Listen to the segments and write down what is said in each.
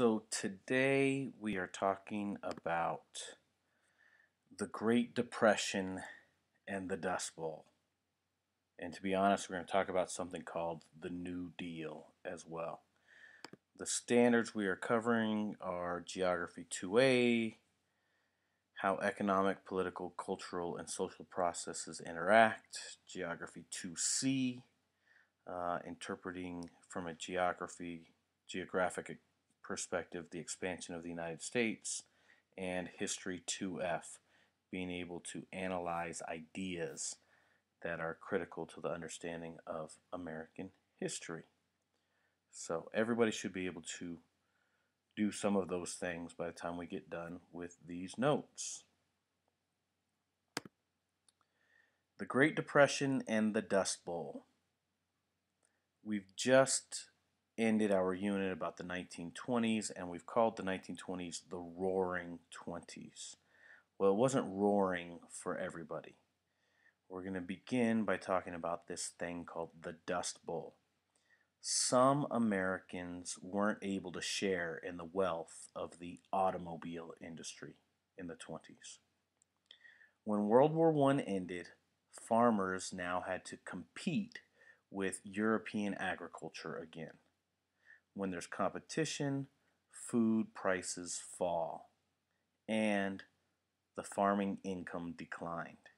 So today we are talking about the Great Depression and the Dust Bowl. And to be honest, we're going to talk about something called the New Deal as well. The standards we are covering are Geography 2A, how economic, political, cultural, and social processes interact, Geography 2C, interpreting from a geographic perspective the expansion of the United States, and History 2F, being able to analyze ideas that are critical to the understanding of American history. So everybody should be able to do some of those things by the time we get done with these notes. The Great Depression and the Dust Bowl. We've just ended our unit about the 1920s, and we've called the 1920s the Roaring Twenties. Well, it wasn't roaring for everybody. We're going to begin by talking about this thing called the Dust Bowl. Some Americans weren't able to share in the wealth of the automobile industry in the 20s. When World War I ended, farmers now had to compete with European agriculture again. When there's competition, food prices fall, and the farming income declined.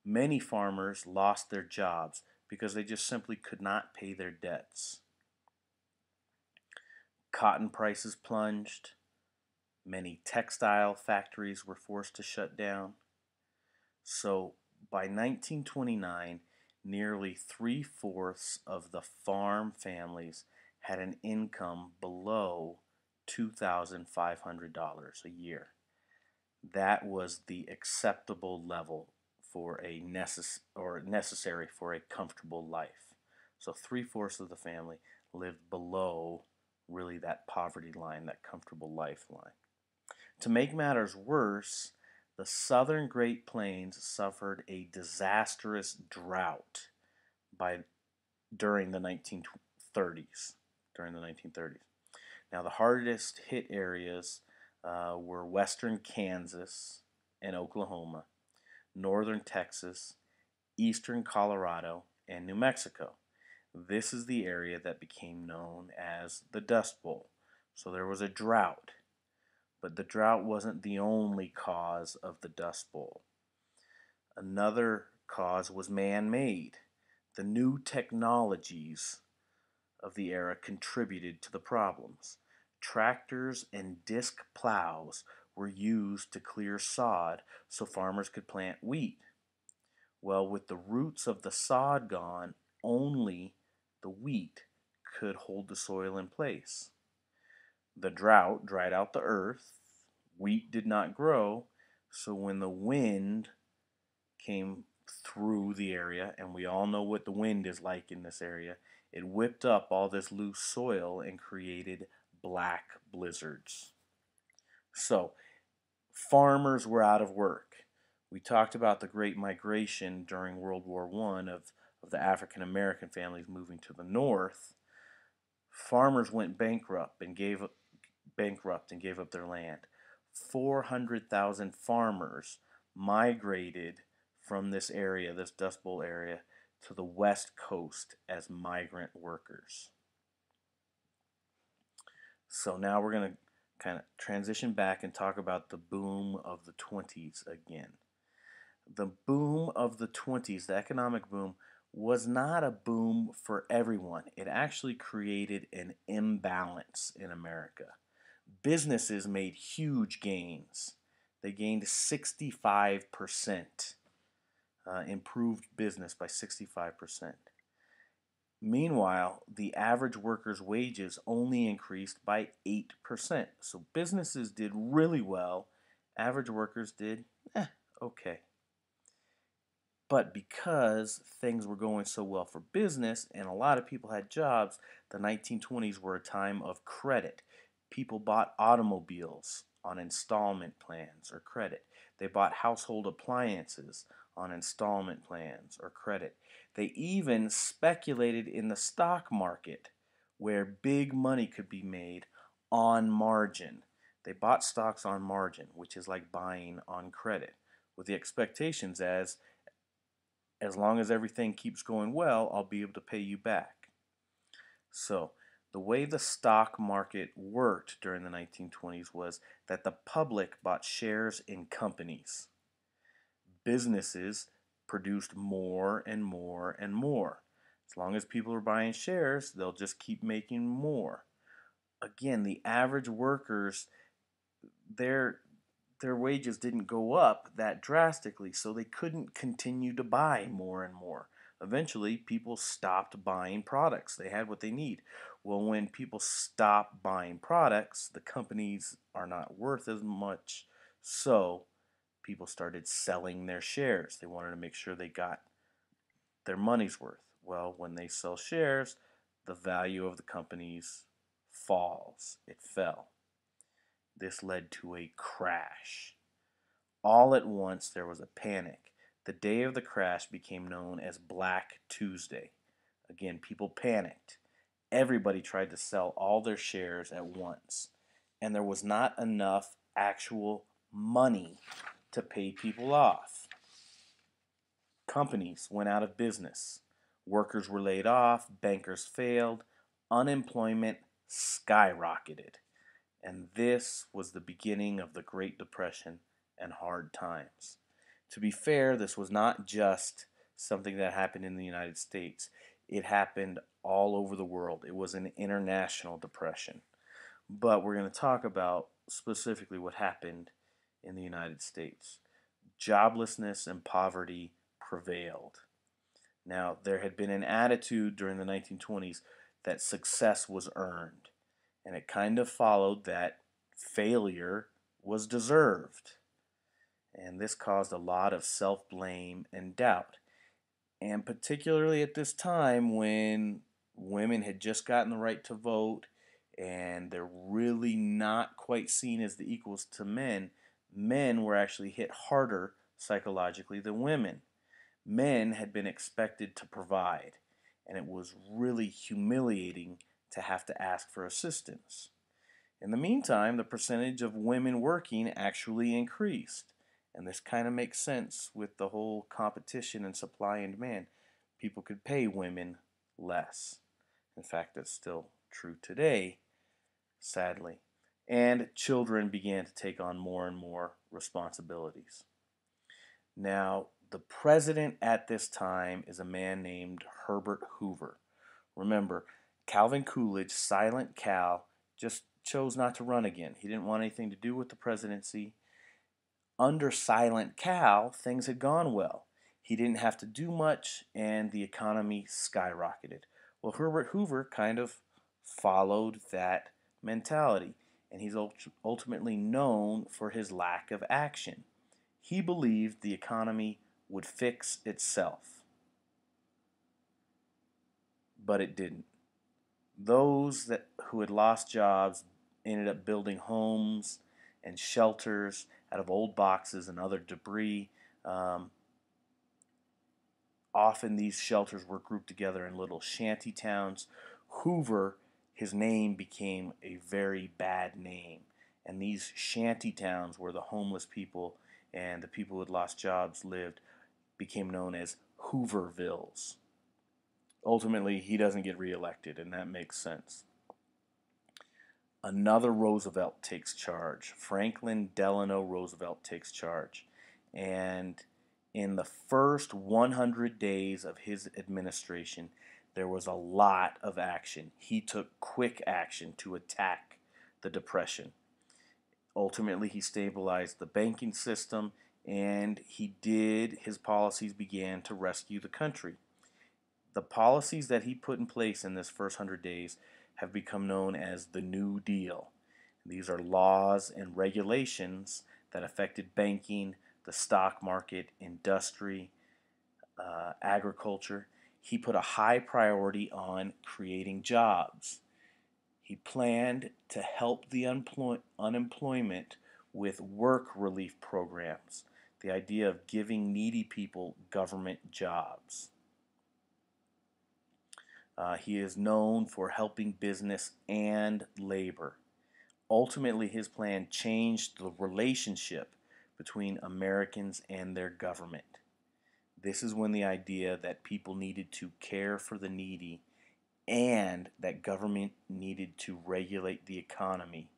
Many farmers lost their jobs because they just simply could not pay their debts. Cotton prices plunged. Many textile factories were forced to shut down. So by 1929, nearly 3/4 of the farm families had an income below $2,500 a year. That was the acceptable level for a necessary for a comfortable life. So 3/4 of the family lived below really that poverty line, that comfortable life line. To make matters worse, the southern Great Plains suffered a disastrous drought during the 1930s. Now, the hardest hit areas were western Kansas and Oklahoma, northern Texas, eastern Colorado, and New Mexico. This is the area that became known as the Dust Bowl. So there was a drought, but the drought wasn't the only cause of the Dust Bowl. Another cause was man-made. The new technologies of the era contributed to the problems. Tractors and disc plows were used to clear sod so farmers could plant wheat. Well, with the roots of the sod gone, only the wheat could hold the soil in place. The drought dried out the earth. Wheat did not grow, so when the wind came through the area, and we all know what the wind is like in this area, it whipped up all this loose soil and created black blizzards. So, farmers were out of work. We talked about the Great Migration during World War I of the African American families moving to the north. Farmers went bankrupt and gave up their land. 400,000 farmers migrated from this area, this Dust Bowl area, to the West Coast as migrant workers. So now we're going to kind of transition back and talk about the boom of the 20s again. The boom of the 20s, the economic boom, was not a boom for everyone. It actually created an imbalance in America. Businesses made huge gains. They gained 65%, improved business by 65%. Meanwhile, the average worker's wages only increased by 8%. So businesses did really well. Average workers did okay. But because things were going so well for business and a lot of people had jobs, the 1920s were a time of credit. People bought automobiles on installment plans or credit. They bought household appliances on installment plans or credit. They even speculated in the stock market where big money could be made on margin. They bought stocks on margin, which is like buying on credit, with the expectations as long as everything keeps going well, I'll be able to pay you back. So, the way the stock market worked during the 1920s was that the public bought shares in companies. Businesses produced more and more and more. As long as people are buying shares, they'll just keep making more. Again, the average workers, their their wages didn't go up that drastically, so they couldn't continue to buy more and more. Eventually, people stopped buying products. They had what they need. Well, when people stop buying products, the companies are not worth as much, so people started selling their shares. They wanted to make sure they got their money's worth. Well, when they sell shares, the value of the companies falls. It fell. This led to a crash. All at once, there was a panic. The day of the crash became known as Black Tuesday. Again, people panicked. Everybody tried to sell all their shares at once, and there was not enough actual money to pay people off. Companies went out of business. Workers were laid off, bankers failed, unemployment skyrocketed. And this was the beginning of the Great Depression and hard times. To be fair, this was not just something that happened in the United States. It happened all over the world. It was an international depression. But we're going to talk about specifically what happened in the United States. Joblessness and poverty prevailed. Now, there had been an attitude during the 1920s that success was earned, and it kind of followed that failure was deserved. And this caused a lot of self blame and doubt. And particularly at this time when women had just gotten the right to vote and they're really not quite seen as the equals to men, men were actually hit harder psychologically than women. Men had been expected to provide, and it was really humiliating to have to ask for assistance. In the meantime, the percentage of women working actually increased. And this kind of makes sense with the whole competition and supply and demand. People could pay women less. In fact, that's still true today, sadly. And children began to take on more and more responsibilities. Now, the president at this time is a man named Herbert Hoover. Remember, Calvin Coolidge, Silent Cal, just chose not to run again. He didn't want anything to do with the presidency. Under Silent Cal, things had gone well. He didn't have to do much, and the economy skyrocketed. Well, Herbert Hoover kind of followed that mentality, and he's ultimately known for his lack of action. He believed the economy would fix itself, but it didn't. Those who had lost jobs ended up building homes and shelters out of old boxes and other debris. Um, Often these shelters were grouped together in little shanty towns. Hoover, his name became a very bad name. And these shanty towns where the homeless people and the people who had lost jobs lived became known as Hoovervilles. Ultimately, he doesn't get reelected, and that makes sense. Another Roosevelt takes charge. Franklin Delano Roosevelt takes charge. And in the first 100 days of his administration, there was a lot of action. He took quick action to attack the Depression. Ultimately, he stabilized the banking system, and his policies began to rescue the country. The policies that he put in place in this first 100 days have become known as the New Deal. These are laws and regulations that affected banking, the stock market, industry, agriculture. He put a high priority on creating jobs. He planned to help the unemployment with work relief programs, the idea of giving needy people government jobs. He is known for helping business and labor. Ultimately, his plan changed the relationship between Americans and their government. This is when the idea that people needed to care for the needy and that government needed to regulate the economy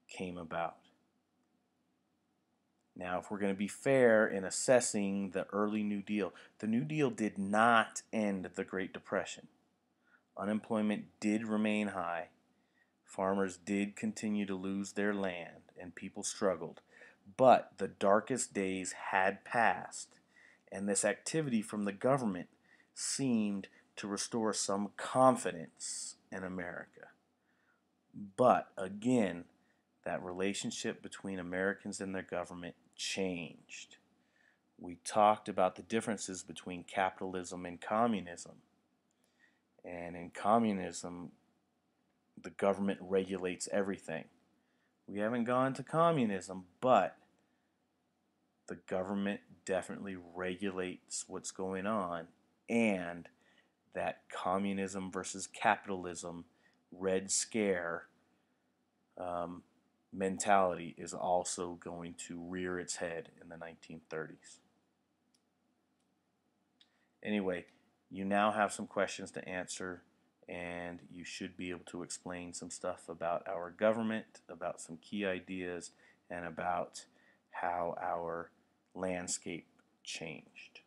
came about. Now, if we're going to be fair in assessing the early New Deal, the New Deal did not end the Great Depression. Unemployment did remain high, farmers did continue to lose their land, and people struggled. But the darkest days had passed, and this activity from the government seemed to restore some confidence in America. But again, that relationship between Americans and their government changed. We talked about the differences between capitalism and communism. And in communism, the government regulates everything. We haven't gone to communism, but the government definitely regulates what's going on, and that communism versus capitalism Red Scare mentality is also going to rear its head in the 1930s. Anyway, you now have some questions to answer, and you should be able to explain some stuff about our government, about some key ideas, and about how our landscape changed.